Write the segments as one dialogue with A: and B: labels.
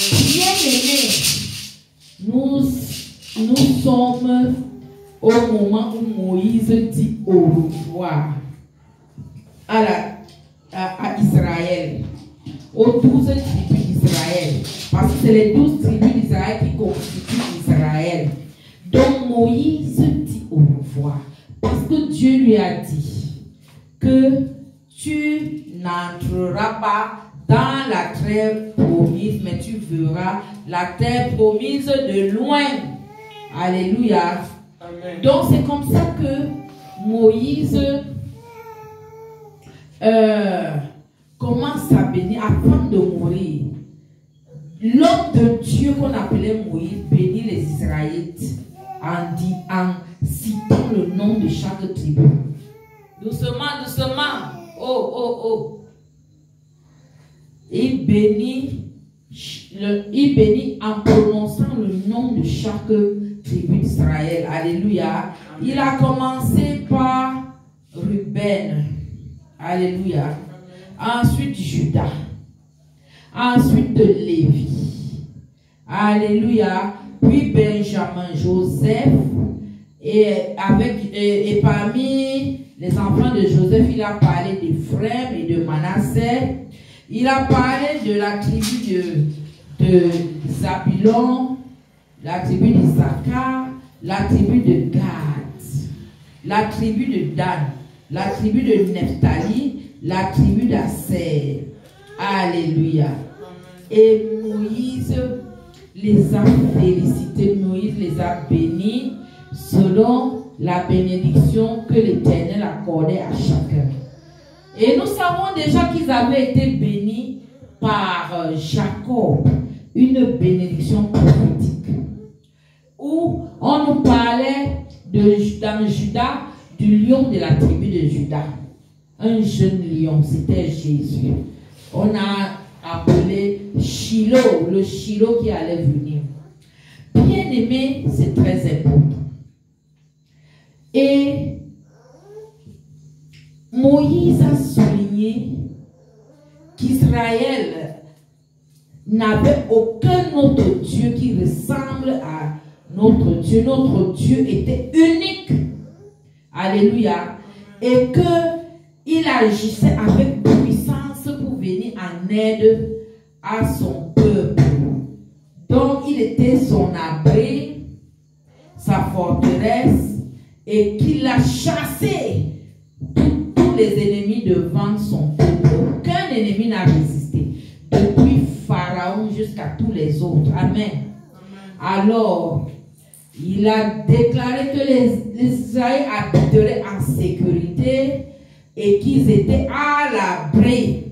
A: Bien-aimés, nous sommes au moment où Moïse dit au revoir à Israël, aux 12 tribus d'Israël, parce que c'est les 12 tribus d'Israël qui constituent Israël. Donc Moïse dit au revoir, parce que Dieu lui a dit que tu n'entreras pas dans la terre promise, mais tu verras la terre promise de loin. Alléluia. Amen. Donc c'est comme ça que Moïse commence à bénir avant de mourir. L'homme de Dieu qu'on appelait Moïse bénit les Israélites en citant le nom de chaque tribu. Doucement, doucement. Oh, oh, oh. Il bénit en prononçant le nom de chaque tribu d'Israël. Alléluia. Il a commencé par Ruben. Alléluia. Ensuite Judas. Ensuite Lévi. Alléluia. Puis Benjamin, Joseph. Et parmi les enfants de Joseph, il a parlé d'Ephraim et de Manassé. Il a parlé de la tribu de Zabulon, la tribu d'Issachar, la tribu de Gad, la tribu de Dan, la tribu de Nephtali, la tribu d'Aser. Alléluia. Et Moïse les a félicités, Moïse les a bénis selon la bénédiction que l'Éternel accordait à chacun. Et nous savons déjà qu'ils avaient été bénis par Jacob, une bénédiction prophétique, où on nous parlait dans Judas du lion de la tribu de Judas. Un jeune lion, c'était Jésus. On a appelé Shiloh, le Shiloh qui allait venir. Bien aimé, c'est très important. Et Moïse a souligné qu'Israël n'avait aucun autre Dieu qui ressemble à notre Dieu. Notre Dieu était unique. Alléluia. Et qu'il agissait avec puissance pour venir en aide à son peuple. Donc il était son abri, sa forteresse, et qu'il a chassé tous les ennemis devant son peuple. Aucun ennemi n'a résisté, depuis Pharaon jusqu'à tous les autres. Amen. Alors, il a déclaré que les Israéliens habiteraient en sécurité et qu'ils étaient à l'abri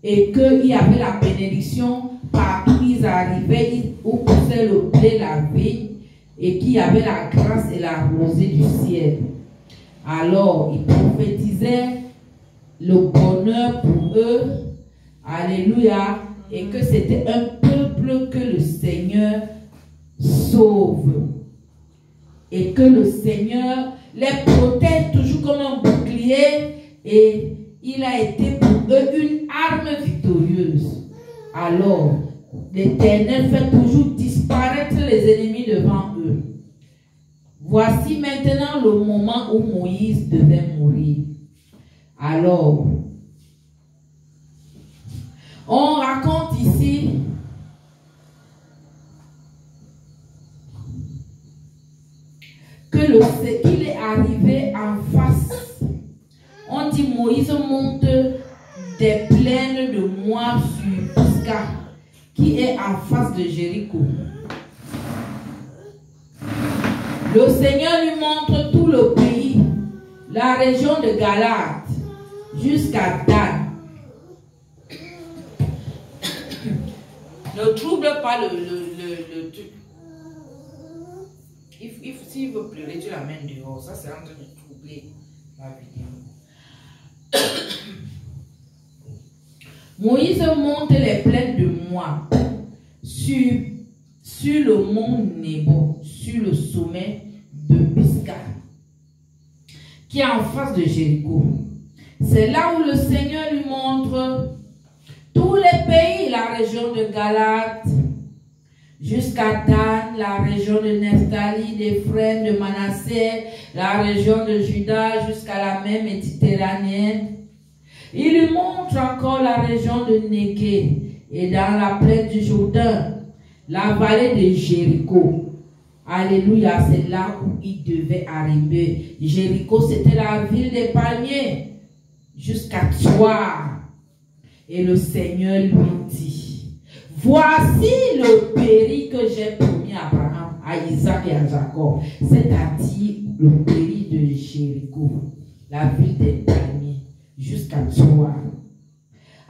A: et qu'il y avait la bénédiction partout où ils arrivaient, où poussait le blé, la vigne, et qu'il y avait la grâce et la rosée du ciel. Alors, il prophétisait le bonheur pour eux. Alléluia. Et que c'était un peuple que le Seigneur sauve. Et que le Seigneur les protège toujours comme un bouclier. Et il a été pour eux une arme victorieuse. Alors, l'Éternel fait toujours disparaître les ennemis devant eux. Voici maintenant le moment où Moïse devait mourir. Alors, on raconte ici qu'il est arrivé en face. On dit Moïse monte des plaines de Moab sur Pisga, qui est en face de Jéricho. Le Seigneur lui montre tout le pays, la région de Galate, jusqu'à Dan. Ne trouble pas le truc. S'il veut pleurer, tu l'amènes dehors. Ça, c'est en train de troubler la vidéo. Moïse monte les plaines de Moab sur le mont Nebo, sur le sommet de Pisga, qui est en face de Jéricho. C'est là où le Seigneur lui montre tous les pays, la région de Galate, jusqu'à Dan, la région de Nephtali, d'Éphraïm, de Manassé, la région de Juda, jusqu'à la mer Méditerranéenne. Il lui montre encore la région de Négué, et dans la plaine du Jourdain, la vallée de Jéricho. Alléluia, c'est là où il devait arriver. Jéricho, c'était la ville des palmiers, jusqu'à Tsoar. Et le Seigneur lui dit, voici le pays que j'ai promis à Abraham, à Isaac et à Jacob, c'est-à-dire le pays de Jéricho, la ville des palmiers, jusqu'à Tsoar.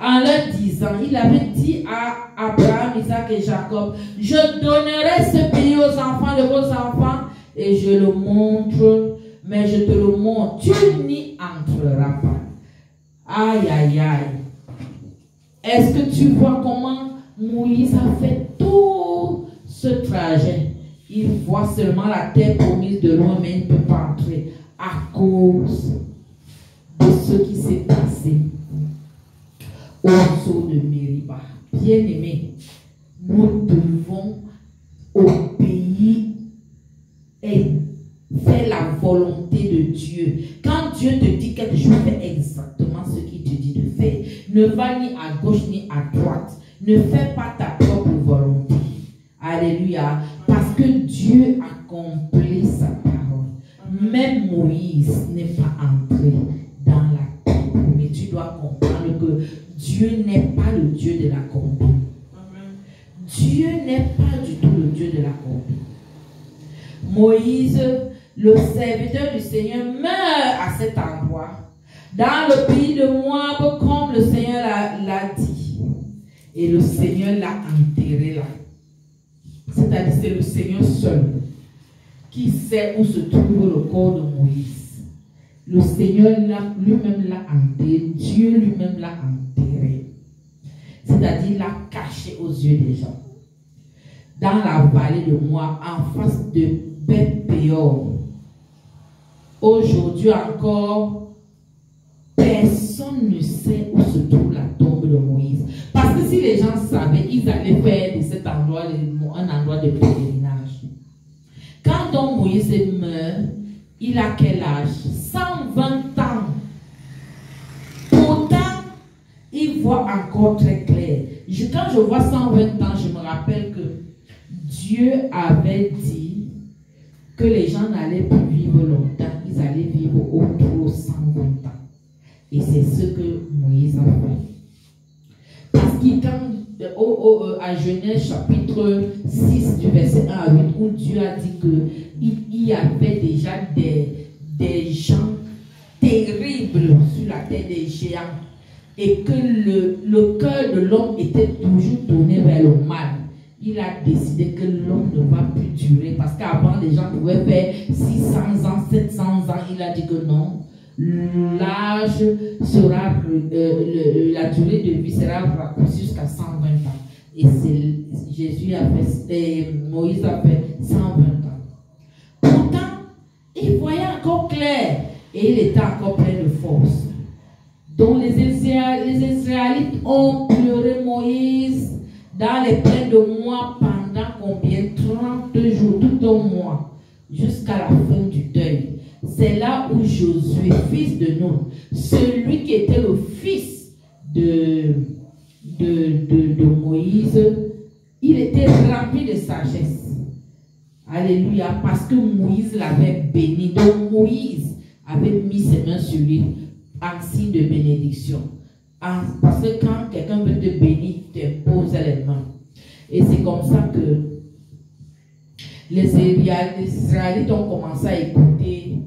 A: En leur disant, il avait dit à Abraham, Isaac et Jacob, je donnerai ce pays aux enfants de vos enfants et je le montre, mais je te le montre, tu n'y entreras pas. Aïe, aïe, aïe. Est-ce que tu vois comment Moïse a fait tout ce trajet? Il voit seulement la terre promise de loin, mais il ne peut pas entrer à cause de ce qui s'est passé au saut de Mériba. Bien-aimés, nous devons obéir et faire la volonté de Dieu. Quand Dieu te dit quelque chose, fais exactement ce qu'il te dit de faire. Ne va ni à gauche ni à droite. Ne fais pas ta propre volonté. Alléluia. Parce que Dieu accomplit sa parole. Même Moïse n'est pas entré dans la terre. Mais tu dois comprendre que Dieu n'est pas le Dieu de la combine. Dieu n'est pas du tout le Dieu de la combine. Moïse, le serviteur du Seigneur, meurt à cet endroit, dans le pays de Moab, comme le Seigneur l'a dit. Et le Seigneur l'a enterré là. C'est-à-dire c'est le Seigneur seul qui sait où se trouve le corps de Moïse. Le Seigneur lui-même l'a enterré. Dieu lui-même l'a enterré. C'est-à-dire l'a caché aux yeux des gens. Dans la vallée de Moab, en face de Beth-Péor. Aujourd'hui encore, personne ne sait où se trouve la tombe de Moïse. Parce que si les gens savaient, ils allaient faire de cet endroit un endroit de pèlerinage. Quand donc Moïse meurt, il a quel âge? 120 ans. Pourtant, il voit encore très clair. Quand je vois 120 ans, je me rappelle que Dieu avait dit que les gens n'allaient plus vivre longtemps, ils allaient vivre autour de 120 ans. Et c'est ce que Moïse a fait. Parce qu'il, à Genèse chapitre 6 du verset 1 à 8, où Dieu a dit qu'il y avait déjà des gens terribles sur la terre, des géants, et que le cœur de l'homme était toujours tourné vers le mal. Il a décidé que l'homme ne va plus durer, parce qu'avant les gens pouvaient faire 600 ans, 700 ans. Il a dit que non, l'âge sera, la durée de vie sera raccourcie jusqu'à 120 ans. Et Jésus a fait, Moïse a fait 120 ans. Pourtant, il voyait encore clair et il était encore plein de force. Donc les Israélites ont pleuré Moïse dans les plaines de Moab pendant combien? 30 jours, tout un mois, jusqu'à la fin du deuil. C'est là où Josué, fils de Nun, celui qui était le fils de Moïse, il était rempli de sagesse. Alléluia, parce que Moïse l'avait béni. Donc Moïse avait mis ses mains sur lui en signe de bénédiction. Parce que quand quelqu'un veut te bénir, il te pose les mains. Et c'est comme ça que les Israélites ont commencé à écouter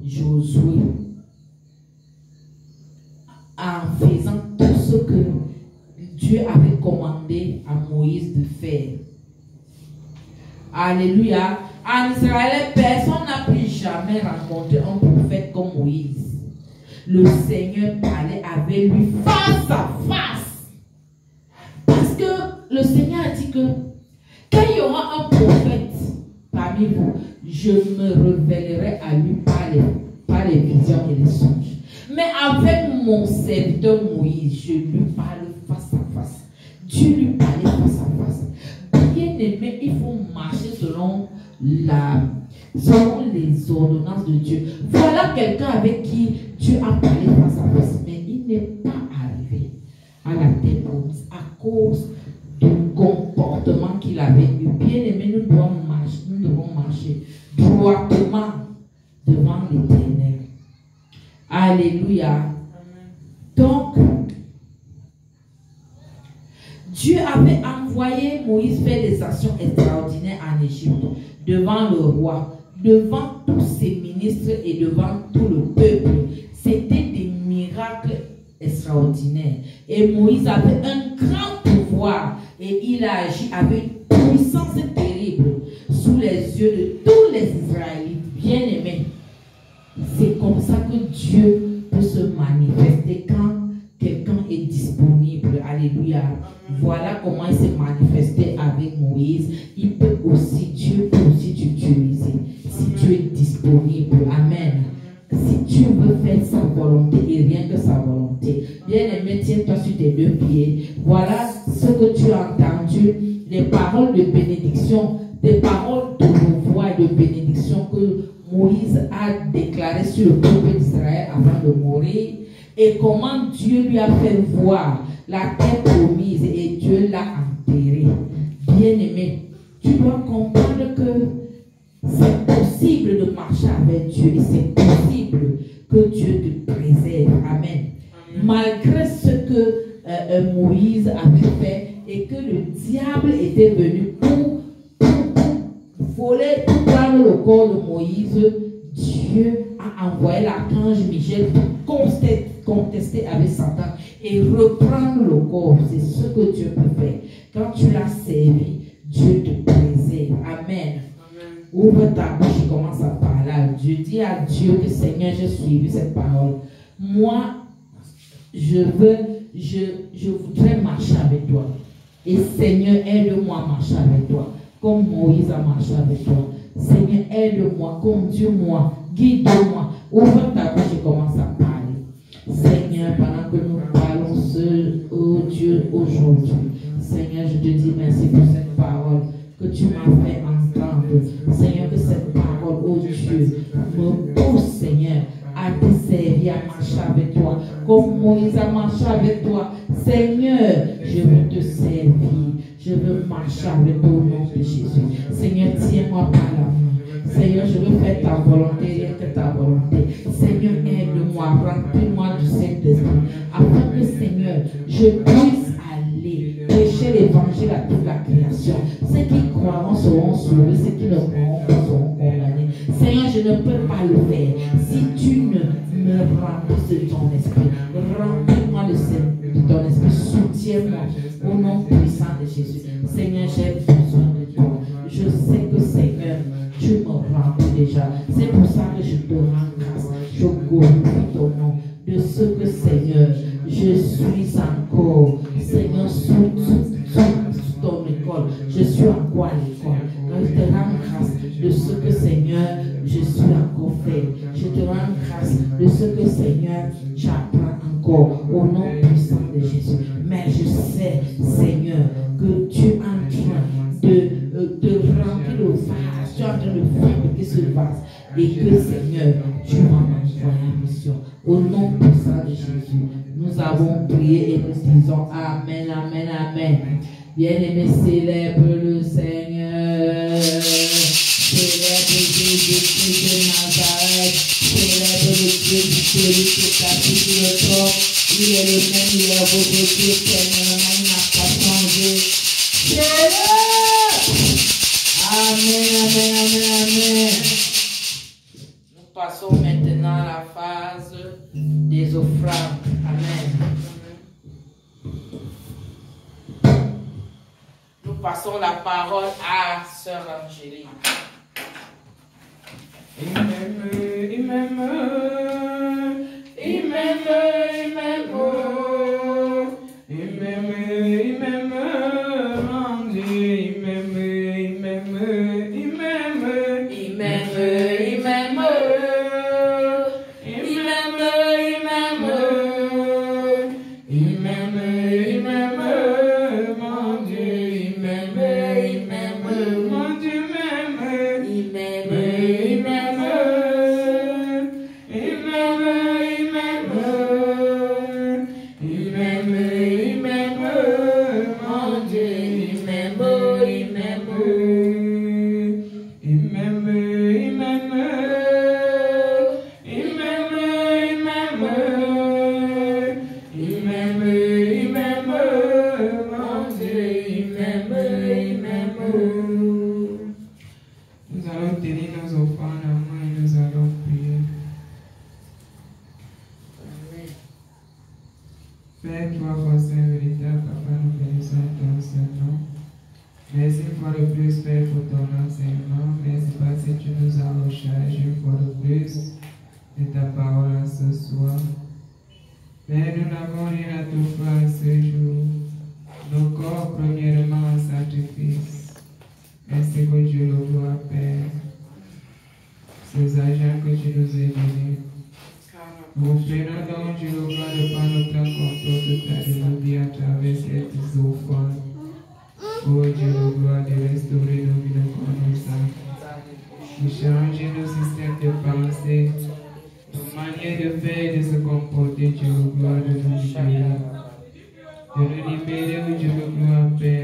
A: Josué en faisant tout ce que Dieu avait commandé à Moïse de faire. Alléluia. En Israël, personne n'a pu jamais rencontrer un prophète comme Moïse. Le Seigneur parlait avec lui face à face. Parce que le Seigneur a dit que quand il y aura un prophète parmi vous, je me révélerai à lui par les visions et les songes. Mais avec mon serviteur Moïse, je lui parle face à face. Dieu lui parlait face à face. Bien aimé, il faut marcher selon les ordonnances de Dieu. Voilà quelqu'un avec qui Dieu a parlé face à face, mais il n'est pas arrivé à la terre promise à cause du comportement qu'il avait eu. Bien aimé, nous devons marcher droitement devant l'Éternel. Alléluia. Donc, Dieu avait envoyé Moïse faire des actions extraordinaires en Égypte, devant le roi, devant tous ses ministres et devant tout le peuple. C'était des miracles extraordinaires. Et Moïse avait un grand pouvoir et il a agi avec une puissance terrible sous les yeux de tous les Israélites bien-aimés. C'est comme ça que Dieu peut se manifester quand quelqu'un est disponible. Alléluia. Voilà comment il s'est manifesté avec Moïse. Dieu peut aussi t'utiliser si tu es disponible. Amen. Si tu veux faire sa volonté et rien que sa volonté. Bien-aimé, tiens-toi sur tes deux pieds. Voilà ce que tu as entendu. Les paroles de bénédiction, des paroles de voix et de bénédiction que Moïse a déclarées sur le peuple d'Israël avant de mourir. Et comment Dieu lui a fait voir la terre promise et Dieu l'a enterrée. Bien-aimé, tu dois comprendre que c'est possible de marcher avec Dieu et c'est possible que Dieu te préserve. Amen. Malgré ce que Moïse avait fait et que le diable était venu pour voler, pour prendre le corps de Moïse, Dieu a envoyé l'archange Michel pour contester avec Satan et reprendre le corps. C'est ce que Dieu peut faire. Quand tu l'as servi, Dieu te préserve. Amen. Ouvre ta bouche et commence à parler à Dieu. Dis à Dieu que Seigneur, j'ai suivi cette parole. Moi, je voudrais marcher avec toi. Et Seigneur, aide-moi à marcher avec toi. Comme Moïse a marché avec toi. Seigneur, aide-moi, conduis-moi, guide-moi. Ouvre ta bouche et commence à parler. Seigneur, pendant que nous parlons oh Dieu, aujourd'hui, Seigneur, je te dis merci pour cette parole que tu m'as fait entendre. Seigneur, que cette parole, oh Dieu, me pousse, Seigneur, à te servir, à marcher avec toi. Comme Moïse a marché avec toi. Seigneur, je veux te servir. Je veux marcher avec toi au nom de Jésus. Seigneur, tiens-moi par la main. Seigneur, je veux faire ta volonté, rien que ta volonté. Seigneur, aide-moi, remplis-moi du Saint-Esprit, afin que, Seigneur, je puisse aller prêcher l'évangile à toute la création. Ceux qui croiront seront sauvés, ceux qui ne croiront pas seront condamnés. Seigneur, je ne peux pas le faire si tu ne me remplis de ton esprit. Remplis-moi de ton esprit, soutiens-moi au nom puissant de Jésus. Seigneur, j'ai besoin de toi. Je sais que, Seigneur, tu me remplis déjà. C'est pour ça que je te rends grâce. Je glorifie ton nom. De ce que, Seigneur, je suis encore, Seigneur, sous ton école. Je suis encore à l'école. Je te rends grâce de ce que, Seigneur, je suis encore fait. Je te rends grâce de ce que, Seigneur, j'apprends encore au nom puissant de Jésus. Mais je sais, Seigneur, que tu es en train de remplir le vase. Tu es en train de fabriquer ce vase. Et que, Seigneur, tu m'as envoyé en mission. Au nom puissant de Jésus, nous avons prié et nous disons Amen, Amen, Amen. Bien-aimé, célèbre le Seigneur. Célèbre Jésus-Christ de Nazareth. Célèbre le Dieu du celui qui est assis sur le trône. Il est le même, il est votre Dieu, Seigneur, il n'a pas changé. Célèbre. Amen, Amen, Amen, Amen. Nous passons maintenant à la phase des offrandes. Amen. Nous passons la parole à Sœur Angélique.
B: Il m'aime, il m'aime, il m'aime, il m'aime, il m'aime, il m'aime, mon Dieu, il m'aime, il m'aime, il m'aime, il m'aime, il m'aime, il m'aime, il m'aime, il m'aime, il m'aime, mon mon Dieu, il m'aime, il m'aime. Il m'aime, il m'aime. Il m'aime, il m'aime. Il m'aime, il m'aime. Mon Dieu, il m'aime, il m'aime. Nous allons tenir nos offrandes en main et nous allons prier. Père, toi, pour Saint véritable, Papa, nous bénissons ton Saint-Nom. Merci une fois de plus, Père, pour ton enseignement. Merci parce que tu nous as rechargé une fois de plus de ta parole en ce soir. Père, nous n'avons rien à t'offrir ce jour. Nos corps, premièrement, en sacrifice. Merci que Dieu le voit, Père. Ces agents que tu nous as donnés. Nous prenons donc Dieu le voit de prendre notre contrôle total de nos vies à travers cette offrande. Oh Dieu le voit de restaurer nos vies de connaissance. De changer nos systèmes de pensée, nos manières de faire et de se comporter, Dieu le voit de nous libérer. De nous libérer, Dieu le voit, Père.